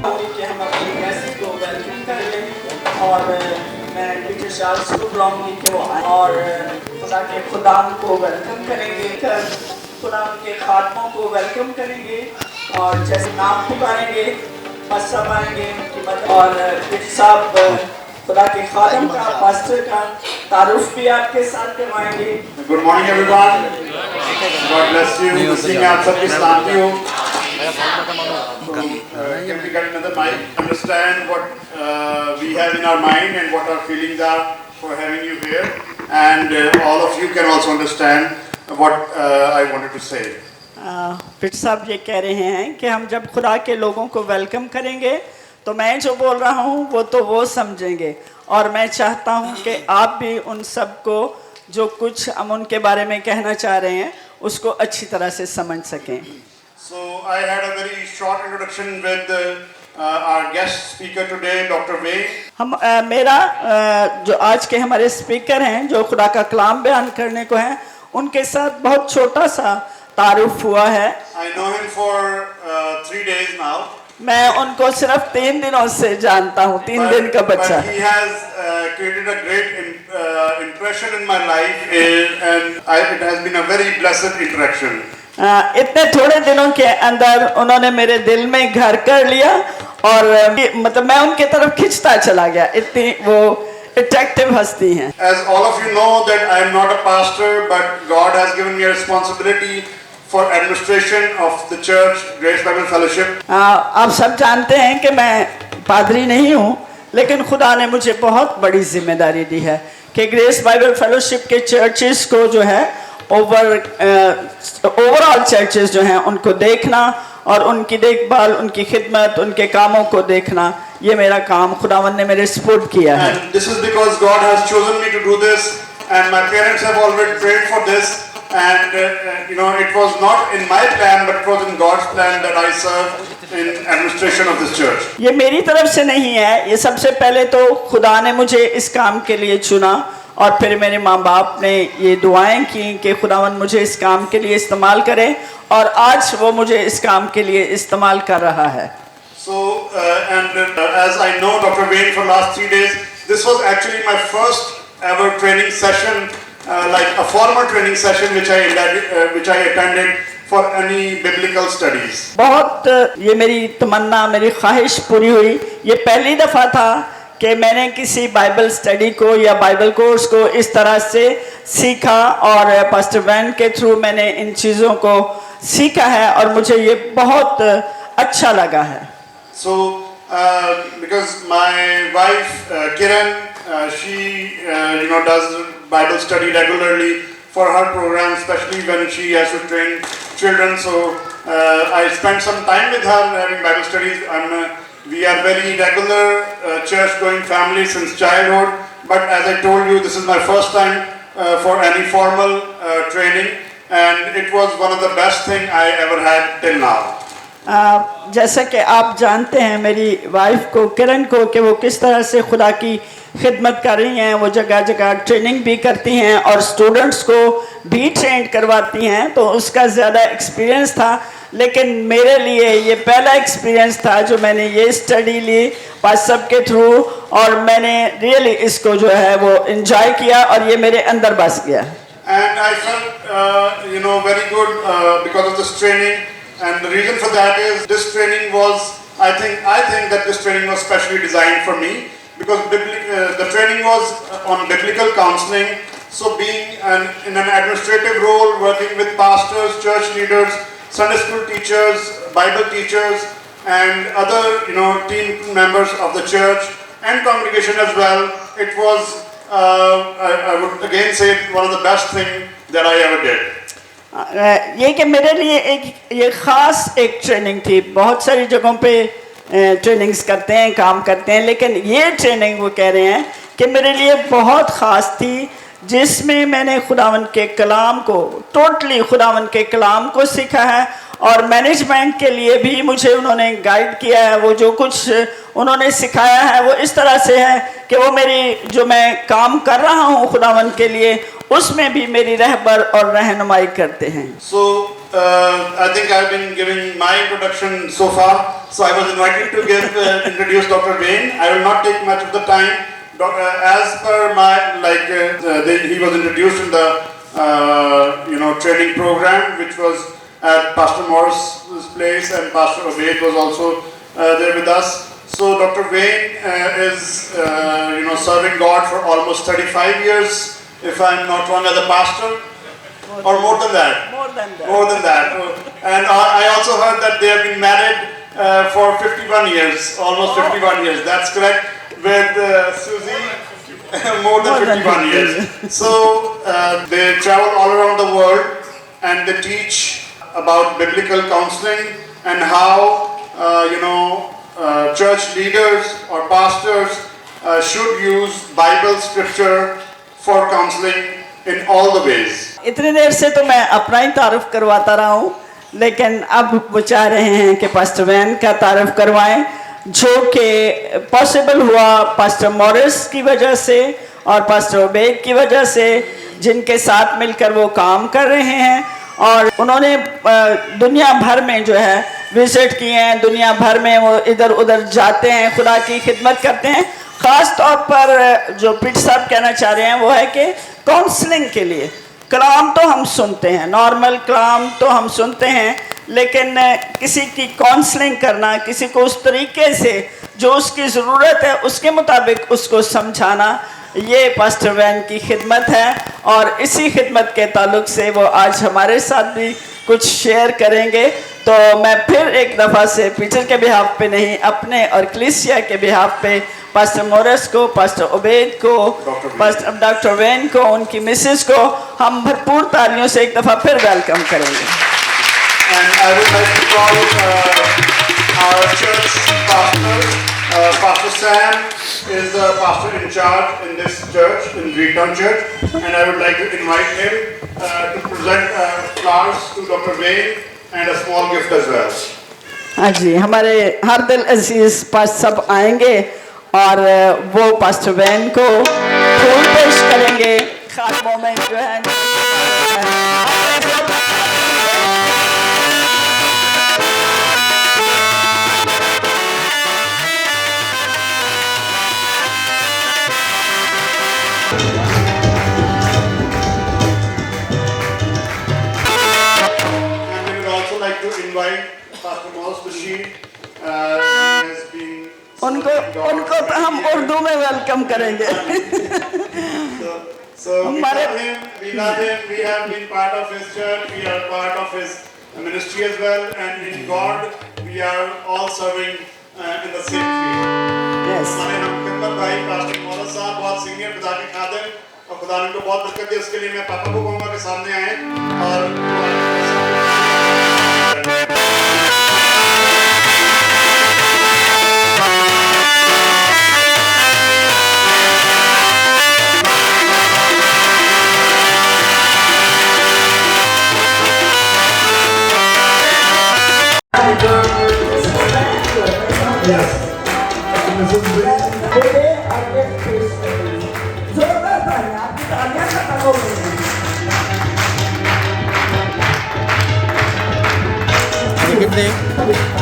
कि हम अपनी गेस्ट को वेलकम करें और मैं टीचर चार्ल्स को बुलाऊंगी कि वो आए और खुदा के खुदाम को वेलकम करेंगे, खुदा के खातमों को वेलकम करेंगे और जैसे नाम पुकारेंगे मस्सा पाएंगे उनकी मदद और टीचर साहब खुदा के खादम का पास्टर का तारुफ भी आपके साथ करवाएंगे। Good morning everyone, God bless you. Singh आप सबकी सलामती हो। Can we get another mic? Understand what we have in our mind and what our feelings are for having you here, and all of you can also understand what I wanted to say. फिर साहब ये कह रहे हैं कि हम जब खुदा के लोगों को वेलकम करेंगे तो मैं जो बोल रहा हूँ वो तो वो समझेंगे और मैं चाहता हूँ कि आप भी उन सबको जो कुछ हम उनके बारे में कहना चाह रहे हैं उसको अच्छी तरह से समझ सकें। So I had a very short introduction with our guest speaker today, Dr. Wayne. हम मेरा जो आज के हमारे स्पीकर हैं जो खुदा का कलाम बयान करने को हैं उनके साथ बहुत छोटा सा तारुफ हुआ है। I know him for 3 days now. मैं उनको सिर्फ 3 दिनों से जानता हूँ, 3 दिन का बच्चा। But he has created a great impression in my life, and it has been a very blessed interaction. इतने थोड़े दिनों के अंदर उन्होंने मेरे दिल में घर कर लिया और मतलब मैं उनके तरफ खिंचता चला गया, इतनी वो अट्रैक्टिव हस्ती हैं। As all of you know that I am not a pastor, but God has given me a responsibility for administration of the church, Grace Bible Fellowship. आप सब जानते हैं कि मैं पादरी नहीं हूँ, लेकिन खुदा ने मुझे बहुत बड़ी जिम्मेदारी दी है कि ग्रेस बाइबल फेलोशिप के चर्चेस को जो है ओवरऑल चर्चेस जो हैं उनको देखना और उनकी देखभाल, उनकी खिदमत, उनके कामों को देखना, ये मेरा काम खुदावन ने मेरे सपोर्ट किया है। And this is because God has chosen me to do this, and my parents have already prayed for this, and it was not in my plan, but it was in God's plan that I serve in administration of this church. ये मेरी तरफ से नहीं है, ये सबसे पहले तो खुदा ने मुझे इस काम के लिए चुना और फिर मेरे माँ बाप ने ये दुआएं की कि खुदावन मुझे इस काम के लिए इस्तेमाल करे और आज वो मुझे इस काम के लिए इस्तेमाल कर रहा है। So as I know Dr. Wayne for last 3 days, this was actually my first ever training session, like a formal training session which I attended for any biblical studies. बहुत ये मेरी तमन्ना, मेरी ख्वाहिश पूरी हुई। ये पहली दफ़ा था कि मैंने किसी बाइबल स्टडी को या बाइबल कोर्स को इस तरह से सीखा और पास्टर वैन के थ्रू मैंने इन चीज़ों को सीखा है और मुझे ये बहुत अच्छा लगा है। So because my wife Kiran, she does Bible study regularly for her program, especially when she has to train children. So I spent some time with her having Bible studies. We are very regular church-going family since childhood. But as I told you, this is my first time for any formal training, and it was one of the best thing I ever had till now. जैसा कि आप जानते हैं मेरी wife को, किरण को, कि वो किस तरह से खुदा की खिदमत कर रही हैं, वो जगह जगह ट्रेनिंग भी करती हैं और स्टूडेंट्स को भी ट्रेंड करवाती हैं, तो उसका ज़्यादा एक्सपीरियंस था। लेकिन मेरे लिए ये पहला एक्सपीरियंस था जो मैंने ये स्टडी ली पास सबके थ्रू और मैंने रियली इसको जो है वो एंजॉय किया और ये मेरे अंदर बस गया। And I felt very good because of this training, and the reason for that is this training was I think that this training was specially designed for me because the training was on biblical counseling. So being in an administrative role, working with pastors, church leaders, Sunday school teachers, Bible teachers, and other team members of the church and congregation as well, it was I would again say one of the best thing that I ever did. ये कि मेरे लिए ये ख़ास एक training थी। बहुत सारी जगहों पे ट्रेनिंग्स करते हैं, काम करते हैं, लेकिन ये ट्रेनिंग वो कह रहे हैं कि मेरे लिए बहुत ख़ास थी, जिसमें मैंने खुदावंद के कलाम को टोटली खुदावंद के कलाम को सीखा है और मैनेजमेंट के लिए भी मुझे उन्होंने गाइड किया है। वो जो कुछ उन्होंने सिखाया है वो इस तरह से है कि वो मेरी जो मैं काम कर रहा हूँ खुदावंद के लिए, उसमें भी मेरी रहबर और रहनुमाई करते हैं। So I think I've been giving my introduction so far. So I was invited to introduce Dr. Wayne. I will not take much of the time. As per my, he was introduced in the, training program, which was at Pastor Morris's place, and Pastor Obaid was also there with us. So Dr. Wayne is, serving God for almost 35 years, if I'm not wrong, as a pastor, or more than that. More than that. More than that. And I also heard that they have been married for 51 years, almost 51 years. That's correct. With Susie, more than 51 years. So they travel all around the world and they teach about biblical counseling and how, church leaders or pastors should use Bible scripture for counseling in all the ways. इतनी देर से तो मैं अपना ही तारुफ करवाता रहा हूँ, लेकिन अब वो चाह रहे हैं कि पास्टर वैन का तारुफ करवाएं, जो कि पॉसिबल हुआ पास्टर मॉरिस की वजह से और पास्टर ओबेद की वजह से, जिनके साथ मिलकर वो काम कर रहे हैं। और उन्होंने दुनिया भर में जो है विजिट किए हैं, दुनिया भर में वो इधर उधर जाते हैं, खुदा की खिदमत करते हैं। ख़ास तौर पर जो पिट साहब कहना चाह रहे हैं वो है कि काउंसलिंग के लिए कलाम तो हम सुनते हैं, नॉर्मल कलाम तो हम सुनते हैं, लेकिन किसी की काउंसलिंग करना, किसी को उस तरीके से जो उसकी ज़रूरत है उसके मुताबिक उसको समझाना, ये पास्टर वैन की खिदमत है। और इसी खिदमत के ताल्लुक से वो आज हमारे साथ भी कुछ शेयर करेंगे। तो मैं फिर एक दफ़ा से पीटर के बिहाफ पे नहीं, अपने और कलीसिया के बिहाफ पे पास्टर मोरिस को, पास्टर ओबेद को, पास्टर डॉक्टर वैन को, उनकी मिसेस को हम भरपूर तालियों से एक दफ़ा फिर वेलकम करेंगे। And I would like to call our church pastor. Pastor Sam is the pastor in charge in this church, in Greektown Church, and I would like to invite him to present flowers to Dr. Wayne and a small gift as well. हाँ जी, हमारे हर दिल अजीज पास सब आएंगे और वो pastor van को फूल पेश करेंगे। खास मोमेंट जो है उनको तो हम उर्दू में वेलकम करेंगे। So we love him, we have been part of his church, we are part of his ministry as well, and in God we are all serving in the same field. Yes. हमारे हम खिदमत भाई pastor Mohammad साहब बहुत senior खुदा के खादिम, और खुदा ने उनको बहुत बरकत दी। उसके लिए मैं पापा को कहूँगा कि सामने आए और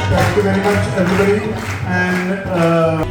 Thank you very much, everybody, and